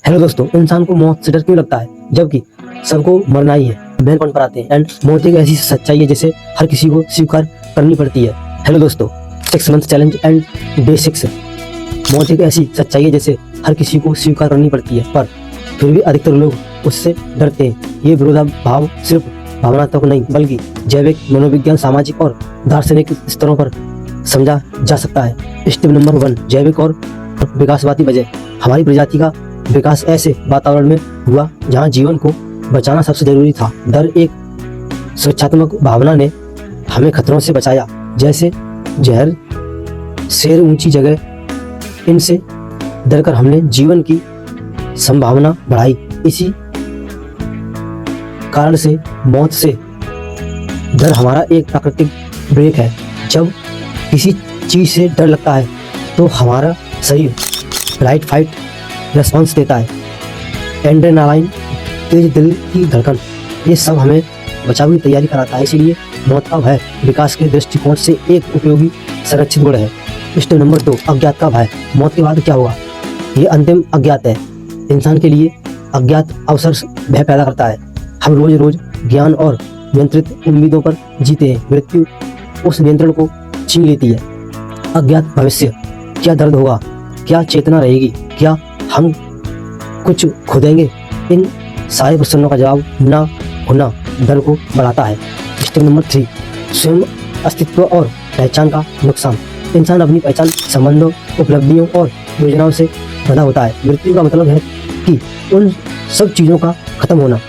Hello दोस्तों, इंसान को मौत से डर क्यों लगता है जबकि सबको मरना ही है। मेन पॉइंट पर आते हैं। एंड मौत एक ऐसी सच्चाई है जिसे हर किसी को स्वीकार करनी पड़ती है। हेलो दोस्तों, 6 मंथ चैलेंज एंड डे 6। मौत एक ऐसी सच्चाई है जिसे हर किसी को स्वीकार करनी पड़ती है, पर फिर भी अधिकतर लोग उससे डरते हैं। ये विरोधाभाव सिर्फ भावनात्मक नहीं बल्कि जैविक, मनोविज्ञान, सामाजिक और दार्शनिक स्तरों पर समझा जा सकता है। स्टेप नंबर 1, जैविक और विकासवादी वजह। हमारी प्रजाति का विकास ऐसे वातावरण में हुआ जहां जीवन को बचाना सबसे जरूरी था। डर एक सुरक्षात्मक भावना ने हमें खतरों से बचाया, जैसे जहर, शेर, ऊंची जगह। इनसे डरकर हमने जीवन की संभावना बढ़ाई। इसी कारण से मौत से डर हमारा एक प्राकृतिक ब्रेक है। जब किसी चीज से डर लगता है तो हमारा शरीर फ्लाइट फाइट रिस्पॉन्स देता है। एड्रेनालाइन, तेज दिल की धड़कन, ये सब हमें बचाव की तैयारी कराता है। इसीलिए मौत का भय विकास के दृष्टिकोण से एक उपयोगी संरक्षित गुण है। स्टेप नंबर 2, अज्ञात का भय। मौत के बाद क्या होगा, ये अंतिम अज्ञात है। इंसान के लिए अज्ञात अवसर भय पैदा करता है। हम रोज रोज ज्ञान और नियंत्रित उम्मीदों पर जीते हैं। मृत्यु उस नियंत्रण को छीन लेती है। अज्ञात भविष्य, क्या दर्द होगा, क्या चेतना रहेगी, क्या हम कुछ खो देंगे, इन सारे प्रश्नों का जवाब ना होना डर को बढ़ाता है। स्टेप नंबर 3, स्वयं अस्तित्व और पहचान का नुकसान। इंसान अपनी पहचान, संबंधों, उपलब्धियों और योजनाओं से बंधा होता है। मृत्यु का मतलब है कि उन सब चीज़ों का खत्म होना,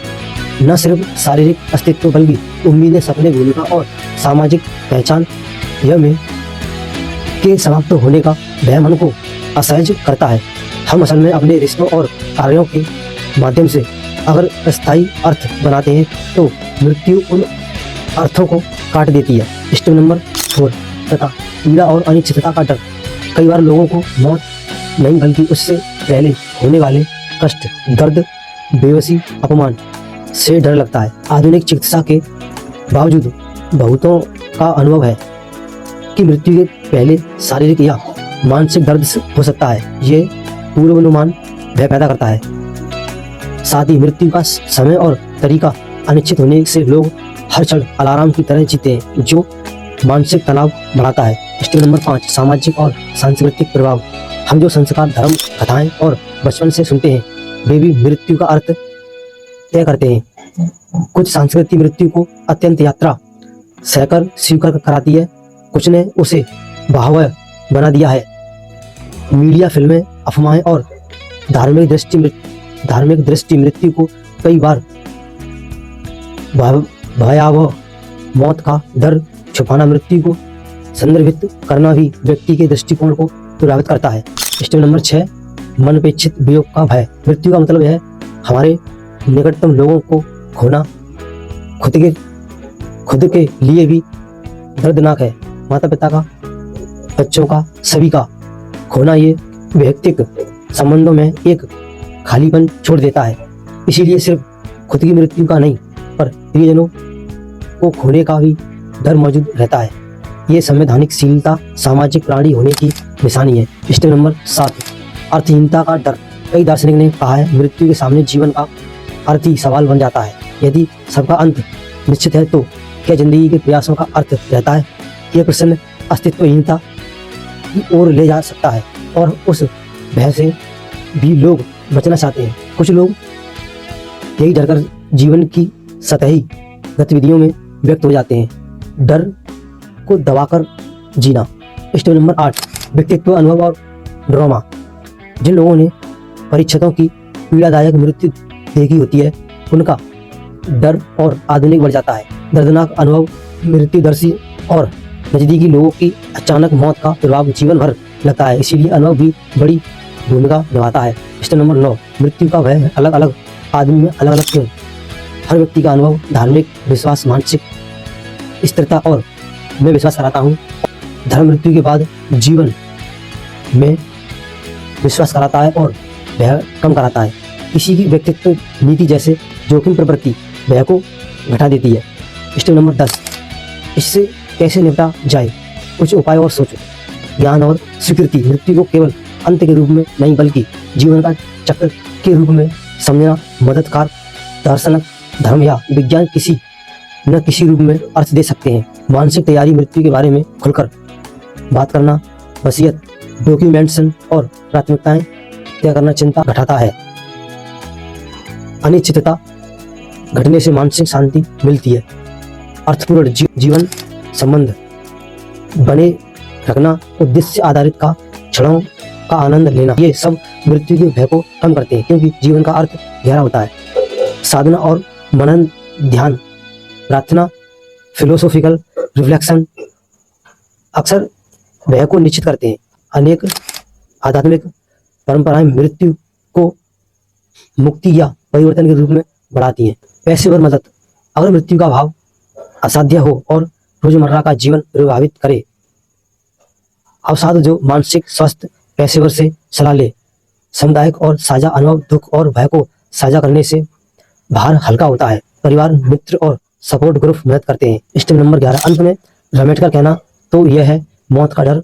न सिर्फ शारीरिक अस्तित्व बल्कि उम्मीदें, सपने, भूमिका और सामाजिक पहचान यह में के समाप्त होने का भय मन को असहज करता है। हम असल में अपने रिश्तों और कार्यों के माध्यम से अगर अस्थायी अर्थ बनाते हैं तो मृत्यु उन अर्थों को काट देती है। स्टेप नंबर 4, तथा पीड़ा और अनिश्चितता का डर। कई बार लोगों को मौत नहीं बल्कि उससे पहले होने वाले कष्ट, दर्द, बेबसी, अपमान से डर लगता है। आधुनिक चिकित्सा के बावजूद बहुतों का अनुभव है कि मृत्यु के पहले शारीरिक या मानसिक दर्द हो सकता है। ये पूर्वानुमान भय पैदा करता है। साथ ही मृत्यु का समय और तरीका अनिश्चित होने से लोग हर क्षण अलार्म की तरह जीते हैं, जो मानसिक तनाव बढ़ाता है। स्टेप नंबर 5, सामाजिक और सांस्कृतिक प्रभाव। हम जो संस्कार, धर्म, कथाएं और बचपन से सुनते हैं वे भी मृत्यु का अर्थ तय करते हैं। कुछ संस्कृति मृत्यु को अत्यंत यात्रा सहकर स्वीकार कराती है, कुछ ने उसे भावय बना दिया है। मीडिया, फिल्में, अफवाहें और धार्मिक दृष्टि मृत्यु को कई बार भयावह मौत का डर छुपाना, मृत्यु को संदर्भित करना भी व्यक्ति के दृष्टिकोण को प्रभावित करता है। स्टेप नंबर 6, मनपेक्षित वियोग का भय। मृत्यु का मतलब है हमारे निकटतम लोगों को खोना। खुद के लिए भी दर्दनाक है। माता पिता का, बच्चों का, सभी का खोना ये वैयक्तिक संबंधों में एक खालीपन छोड़ देता है। इसीलिए सिर्फ खुद की मृत्यु का नहीं पर प्रियजनों को खोने का भी डर मौजूद रहता है। ये संवैधानिकशीलता, सामाजिक प्राणी होने की निशानी है। स्टेप नंबर 7, अर्थहीनता का डर। कई दार्शनिक ने कहा है मृत्यु के सामने जीवन का अर्थ ही सवाल बन जाता है। यदि सबका अंत निश्चित है तो क्या जिंदगी के प्रयासों का अर्थ रहता है? यह प्रश्न अस्तित्वहीनता की ओर ले जा सकता है और उस भय से भी लोग बचना चाहते हैं। कुछ लोग यही डरकर जीवन की सतही गतिविधियों में व्यक्त हो जाते हैं, डर को दबाकर जीना। स्टेप नंबर 8, व्यक्तित्व, अनुभव और ड्रामा। जिन लोगों ने परीक्षकों की पीड़ादायक मृत्यु देखी होती है उनका डर और आधुनिक बढ़ जाता है। दर्दनाक अनुभव, मृत्युदर्शी और नजदीकी लोगों की अचानक मौत का प्रभाव जीवन भर लगता है, इसीलिए अनुभव भी बड़ी भूमिका निभाता है। स्टेप नंबर 9, मृत्यु का भय अलग अलग आदमी में अलग अलग क्यों। हर व्यक्ति का अनुभव, धार्मिक विश्वास, मानसिक स्थिरता और मैं विश्वास कराता हूँ धर्म मृत्यु के बाद जीवन में विश्वास कराता है और भय कम कराता है। किसी की व्यक्तित्व नीति जैसे जोखिम प्रवृत्ति भय को घटा देती है। स्टेप नंबर 10, इससे कैसे निपटा जाए, कुछ उपाय और सोचो। ज्ञान और स्वीकृति। मृत्यु को केवल अंत के रूप में नहीं बल्कि जीवन का चक्र के रूप में समझना मददगार दार्शनिक धर्म या विज्ञान किसी न किसी रूप में अर्थ दे सकते हैं। मानसिक तैयारी मृत्यु के बारे में खुलकर बात करना, वसीयत, डॉक्यूमेंटेशन और प्राथमिकताएं तय करना चिंता घटाता है। अनिश्चितता घटने से मानसिक शांति मिलती है। अर्थपूर्ण जीवन संबंध बने रखना, उद्देश्य आधारित का क्षणों का आनंद लेना, ये सब मृत्यु के भय को कम करते हैं क्योंकि जीवन का अर्थ गहरा होता है। साधना और मनन, ध्यान, प्रार्थना, फिलोसोफिकल रिफ्लेक्शन अक्सर भय को निश्चित करते हैं। अनेक आध्यात्मिक परंपराएं मृत्यु को मुक्ति या परिवर्तन के रूप में बढ़ाती हैं। पेशेवर मदद, अगर मृत्यु का भाव असाध्य हो और रोजमर्रा का जीवन प्रभावित करे, अवसाद जो मानसिक स्वास्थ्य पेशेवर से सलाह ले। सामुदायिक और साझा अनुभव दुख और भय को साझा करने से भार हल्का होता है। परिवार, मित्र और सपोर्ट ग्रुप मदद करते हैं। स्टेप नंबर 11, अंत में समेट कर कहना तो यह है, मौत का डर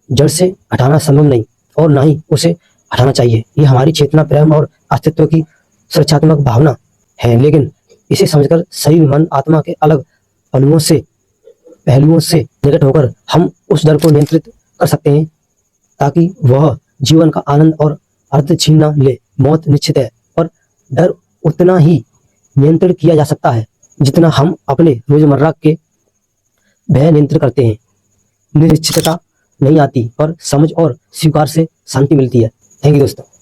जड़ से हटाना संभव नहीं और ना ही उसे हटाना चाहिए। ये हमारी चेतना, प्रेम और अस्तित्व की सुरक्षात्मक भावना है, लेकिन इसे समझकर शरीर, मन, आत्मा के अलग पहलुओं से निकट होकर हम उस डर को नियंत्रित कर सकते हैं ताकि वह जीवन का आनंद और अर्थ छीन न ले। मौत निश्चित है और डर उतना ही नियंत्रित किया जा सकता है जितना हम अपने रोजमर्रा के भय नियंत्रित करते हैं। निश्चितता नहीं आती पर समझ और स्वीकार से शांति मिलती है। थैंक यू दोस्तों।